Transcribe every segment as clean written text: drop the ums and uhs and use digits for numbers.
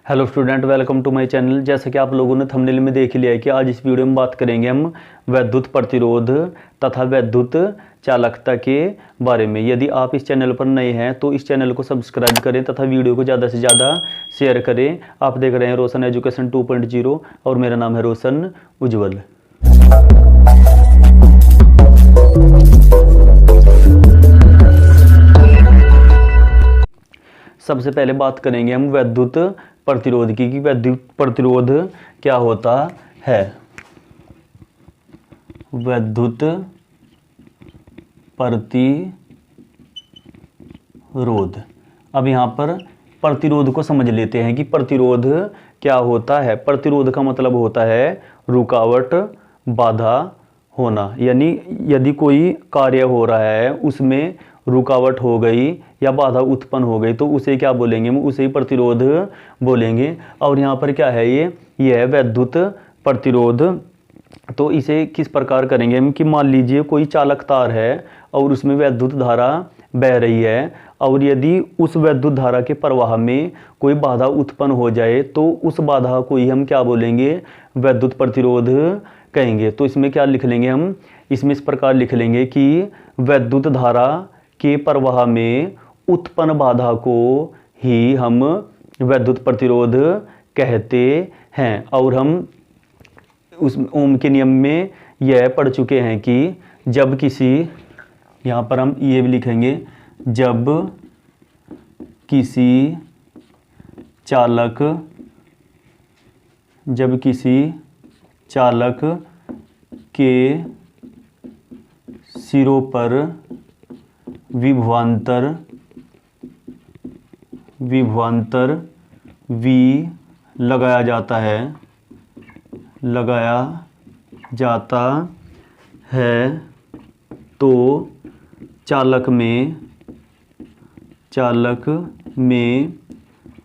Hello student, welcome to my channel. जैसा कि आप लोगों ने थंबनेल में देख लिया है कि आज इस वीडियो में बात करेंगे हम वैद्युत प्रतिरोध तथा वैद्युत चालकता के बारे में। यदि आप इस चैनल पर नए हैं तो इस चैनल को सब्सक्राइब करें तथा वीडियो को ज़्यादा से ज़्यादा शेयर करें। आप देख रहे हैं रोशन एजुकेशन 2.0 और मेरा नाम है रोशन उज्ज्वल। सबसे पहले बात करेंगे हम वैद्युत प्रतिरोध की कि वैद्युत प्रतिरोध क्या होता है। वैद्युत प्रतिरोध। अब यहाँ पर प्रतिरोध को समझ लेते हैं कि प्रतिरोध क्या होता है। प्रतिरोध का मतलब होता है रुकावट, बाधा होना। यानी यदि कोई कार्य हो रहा है उसमें रुकावट हो गई या बाधा उत्पन्न हो गई तो उसे क्या बोलेंगे, हम उसे प्रतिरोध बोलेंगे। और यहाँ पर क्या है, ये है वैद्युत प्रतिरोध। तो इसे किस प्रकार करेंगे हम कि मान लीजिए कोई चालक तार है और उसमें वैद्युत धारा बह रही है और यदि उस वैद्युत धारा के प्रवाह में कोई बाधा उत्पन्न हो जाए तो उस बाधा को ही हम क्या बोलेंगे, वैद्युत प्रतिरोध कहेंगे। तो इसमें क्या लिख लेंगे हम, इसमें इस प्रकार लिख लेंगे कि वैद्युत धारा के प्रवाह में उत्पन्न बाधा को ही हम वैद्युत प्रतिरोध कहते हैं। और हम उस ओम के नियम में यह पढ़ चुके हैं कि जब किसी, यहाँ पर हम ये भी लिखेंगे, जब किसी चालक के सिरों पर विभवांतर V लगाया जाता है तो चालक में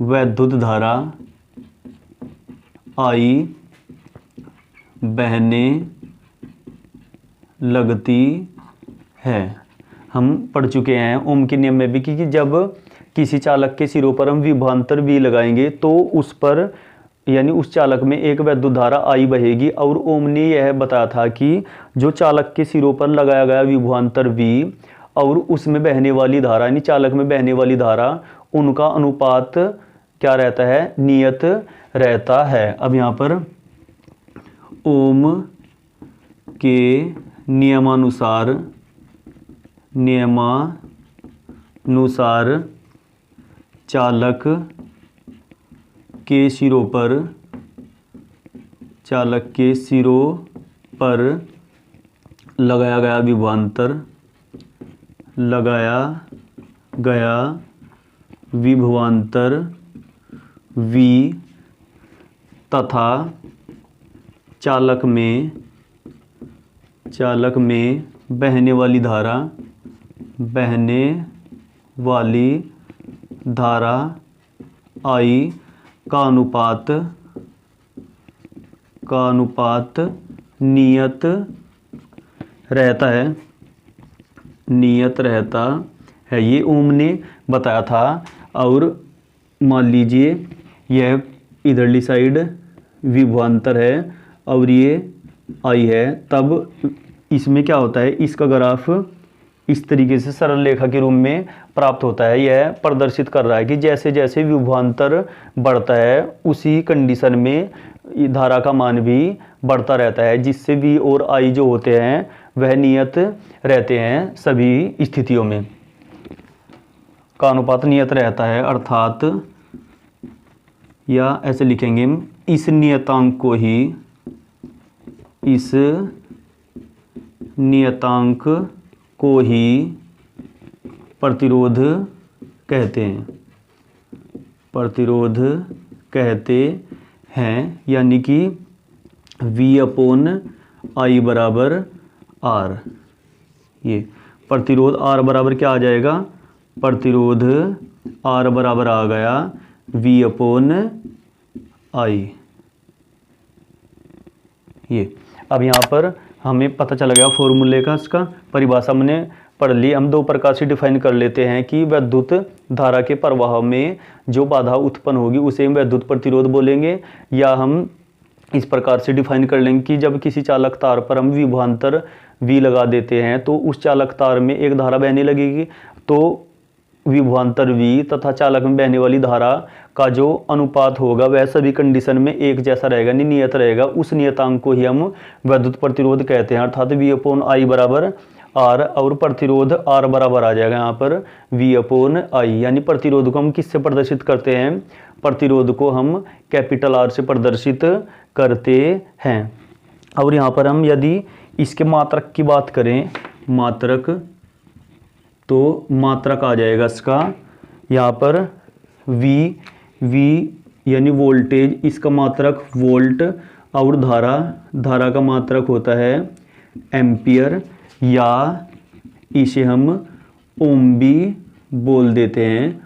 वैद्युत धारा I बहने लगती है। हम पढ़ चुके हैं ओम के नियम में भी कि जब किसी चालक के सिरों पर हम विभवांतर V लगाएंगे तो उस पर यानी उस चालक में एक वैद्युत धारा I बहेगी। और ओम ने यह बताया था कि जो चालक के सिरों पर लगाया गया विभवांतर V और उसमें बहने वाली धारा यानी चालक में बहने वाली धारा, उनका अनुपात क्या रहता है, नियत रहता है। अब यहाँ पर ओम के नियमानुसार चालक के सिरों पर लगाया गया विभवांतर V तथा चालक में बहने वाली धारा I का अनुपात नियत रहता है। ये ओम ने बताया था। और मान लीजिए यह इधरली साइड विभवांतर है और ये I है, तब इसमें क्या होता है, इसका ग्राफ इस तरीके से सरल रेखा के रूप में प्राप्त होता है। यह प्रदर्शित कर रहा है कि जैसे जैसे विभवांतर बढ़ता है उसी कंडीशन में धारा का मान भी बढ़ता रहता है, जिससे V और I जो होते हैं वह नियत रहते हैं। सभी स्थितियों में का अनुपात नियत रहता है, अर्थात या ऐसे लिखेंगे हम, इस नियतांक को ही प्रतिरोध कहते हैं। यानी कि V/I बराबर R। ये प्रतिरोध R बराबर क्या आ जाएगा, प्रतिरोध R बराबर आ गया V/I। ये अब यहाँ पर हमें पता चला गया फॉर्मूले का, इसका परिभाषा हमने पढ़ ली। हम दो प्रकार से डिफाइन कर लेते हैं कि विद्युत धारा के प्रवाह में जो बाधा उत्पन्न होगी उसे हम विद्युत प्रतिरोध बोलेंगे, या हम इस प्रकार से डिफाइन कर लेंगे कि जब किसी चालक तार पर हम विभवांतर V लगा देते हैं तो उस चालक तार में एक धारा बहने लगेगी, तो विभवांतर V तथा चालक में बहने वाली धारा का जो अनुपात होगा वह सभी कंडीशन में एक जैसा रहेगा, नियत रहेगा। उस नियतांक को ही हम विद्युत प्रतिरोध कहते हैं, अर्थात V/I बराबर R, और प्रतिरोध R बराबर आ जाएगा यहाँ पर V/I। यानी प्रतिरोध को हम किससे प्रदर्शित करते हैं? प्रतिरोध को हम कैपिटल R से प्रदर्शित करते हैं। और यहाँ पर हम यदि इसके मात्रक की बात करें, मात्रक, तो मात्रक आ जाएगा इसका यहाँ पर V यानी वोल्टेज, इसका मात्रक वोल्ट, और धारा का मात्रक होता है एम्पियर, या इसे हम ओम भी बोल देते हैं,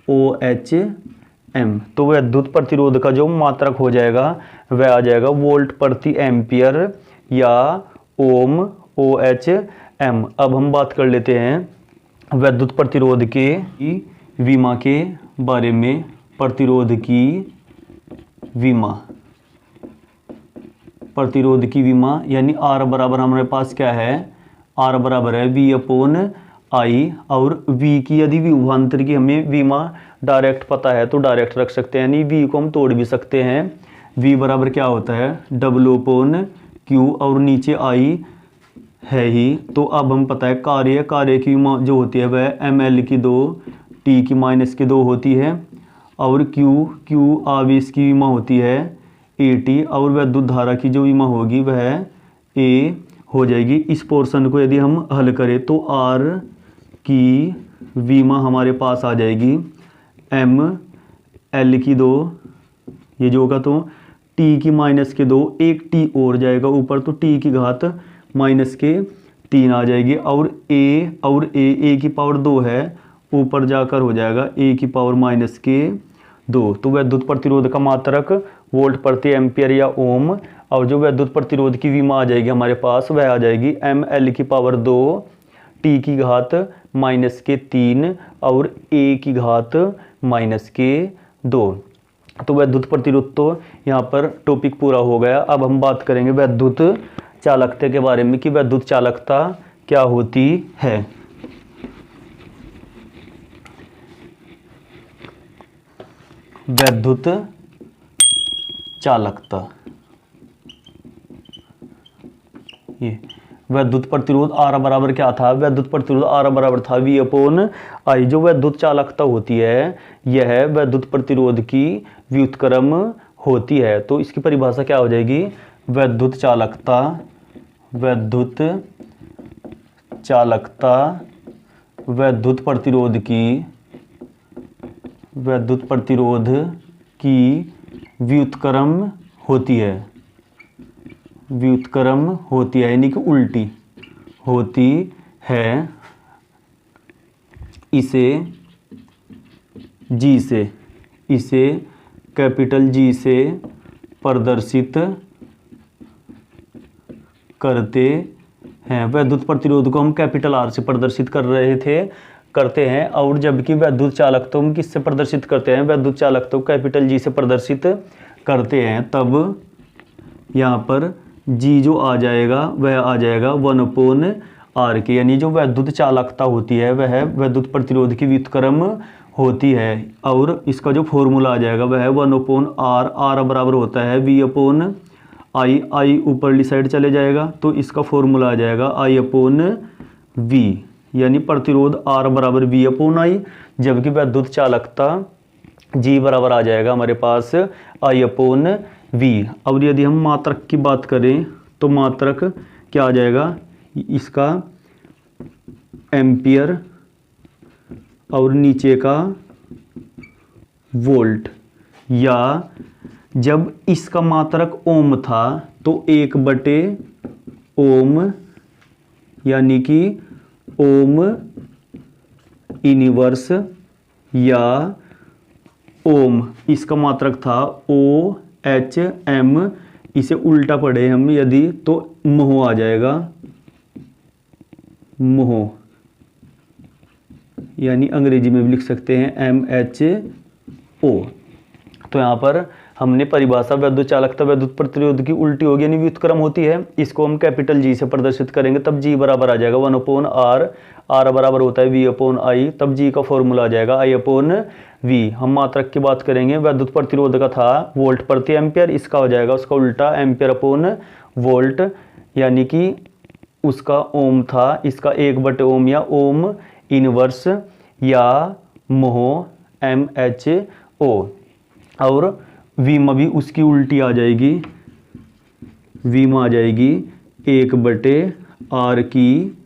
OHM। तो विद्युत प्रतिरोध का जो मात्रक हो जाएगा वह आ जाएगा वोल्ट प्रति एम्पियर या ओम, OHM। अब हम बात कर लेते हैं विद्युत प्रतिरोध के विमा के बारे में। प्रतिरोध की विमा यानी R बराबर हमारे पास क्या है? R बराबर है V/I, और V की यदि विभवांतर की हमें विमा डायरेक्ट पता है तो डायरेक्ट रख सकते हैं, यानी V को हम तोड़ भी सकते हैं। V बराबर क्या होता है? W/Q, और नीचे I है ही। तो अब हम पता है कार्य की विमा जो होती है वह mL/2 T/-2 होती है, और Q आवेश की विमा होती है AT, और विद्युत धारा की जो विमा होगी वह A हो जाएगी। इस पोर्शन को यदि हम हल करें तो R की विमा हमारे पास आ जाएगी mL/2, ये जो होगा तो T/-2, एक T और जाएगा ऊपर तो T⁻3 आ जाएगी, और A की पावर 2 है, ऊपर जाकर हो जाएगा A⁻²। तो विद्युत प्रतिरोध का मात्रक वोल्ट प्रति एम्पियर या ओम, और जो विद्युत प्रतिरोध की विमा आ जाएगी हमारे पास वह आ जाएगी mL/2 T⁻3 और A⁻²। तो विद्युत प्रतिरोध तो यहाँ पर टॉपिक पूरा हो गया। अब हम बात करेंगे विद्युत चालकता के बारे में कि विद्युत चालकता क्या होती है। विद्युत चालकता, ये विद्युत प्रतिरोध R बराबर क्या था? विद्युत प्रतिरोध R बराबर था V/I। जो विद्युत चालकता होती है यह विद्युत प्रतिरोध की व्युत्क्रम होती है। तो इसकी परिभाषा क्या हो जाएगी? विद्युत चालकता विद्युत प्रतिरोध की व्युत्क्रम होती है, यानी कि उल्टी होती है। इसे कैपिटल G से प्रदर्शित करते हैं। विद्युत प्रतिरोध को हम कैपिटल R से प्रदर्शित करते हैं, और जबकि विद्युत चालकता हम किससे प्रदर्शित करते हैं? विद्युत चालकता को कैपिटल G से प्रदर्शित करते हैं। तब यहाँ पर G जो आ जाएगा वह आ जाएगा 1/R के, यानी जो विद्युत चालकता होती है वह विद्युत प्रतिरोध की व्युत्क्रम होती है, और इसका जो फॉर्मूला आ जाएगा वह है 1/R। R बराबर होता है V/I ऊपरली साइड चले जाएगा तो इसका फॉर्मूला आ जाएगा I/V, यानी प्रतिरोध R बराबर V/I, जबकि विद्युत चालकता G बराबर आ जाएगा हमारे पास I/V। और यदि हम मात्रक की बात करें तो मात्रक क्या आ जाएगा? इसका एम्पियर और नीचे का वोल्ट, या जब इसका मात्रक ओम था तो 1/ओम, यानी कि ओम इनवर्स, या ओम इसका मात्रक था OHM। इसे उल्टा पढ़े हम यदि तो मोह आ जाएगा, मोह यानी अंग्रेजी में भी लिख सकते हैं MHO। तो यहाँ पर हमने परिभाषा वैद्युत चालकता वैद्युत प्रतिरोध की उल्टी होगी यानी व्युत्क्रम होती है, इसको हम कैपिटल G से प्रदर्शित करेंगे तब G बराबर आ जाएगा 1/R, R बराबर होता है V/I, तब G का फॉर्मूला आ जाएगा I/V। हम मात्रक की बात करेंगे, वैद्युत प्रतिरोध का था वोल्ट प्रति एम्पियर, इसका हो जाएगा उसका उल्टा एम्पियर/वोल्ट, यानी कि उसका ओम था, इसका 1/ओम या ओम इनवर्स या मोह MHO। और वीमा भी उसकी उल्टी आ जाएगी, वीमा आ जाएगी 1/R की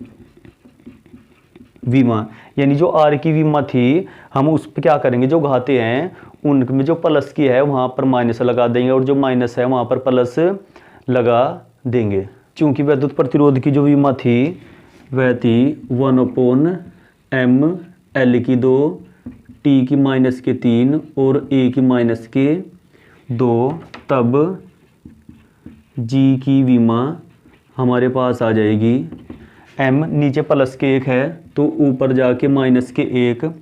वीमा, यानी जो R की वीमा थी हम उस पर क्या करेंगे, जो घाते हैं उनमें जो प्लस की है वहाँ पर माइनस लगा देंगे और जो माइनस है वहाँ पर प्लस लगा देंगे। चूँकि वैद्युत प्रतिरोध की जो वीमा थी वह थी 1/m L/2 T-3 और A-2, तब G की वीमा हमारे पास आ जाएगी, M नीचे +1 है तो ऊपर जाके -1,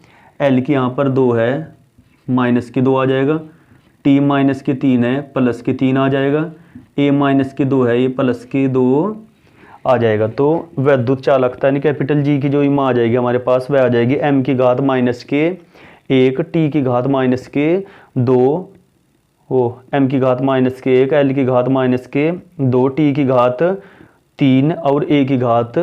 L की यहाँ पर 2 है -2 आ जाएगा, T-3 है +3 आ जाएगा, A-2 है ये +2 आ जाएगा। तो वैद्युत चालकता यानी कैपिटल G की जो वीमा आ जाएगी हमारे पास वह आ जाएगी M की घात -1, T की घात -2, M की घात -1, L की घात -2, T की घात 3 और A की घात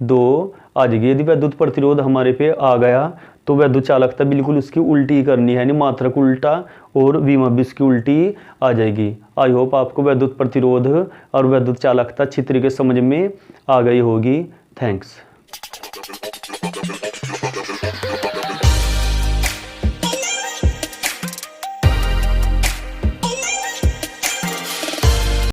2 आ जाएगी। यदि वैद्युत प्रतिरोध हमारे पे आ गया तो वैद्युत चालकता बिल्कुल उसकी उल्टी करनी है, यानी मात्रक उल्टा और वीमा भी उसकी उल्टी आ जाएगी। आई होप आपको वैद्युत प्रतिरोध और वैद्युत चालकता अच्छी तरीके से समझ में आ गई होगी। थैंक्स।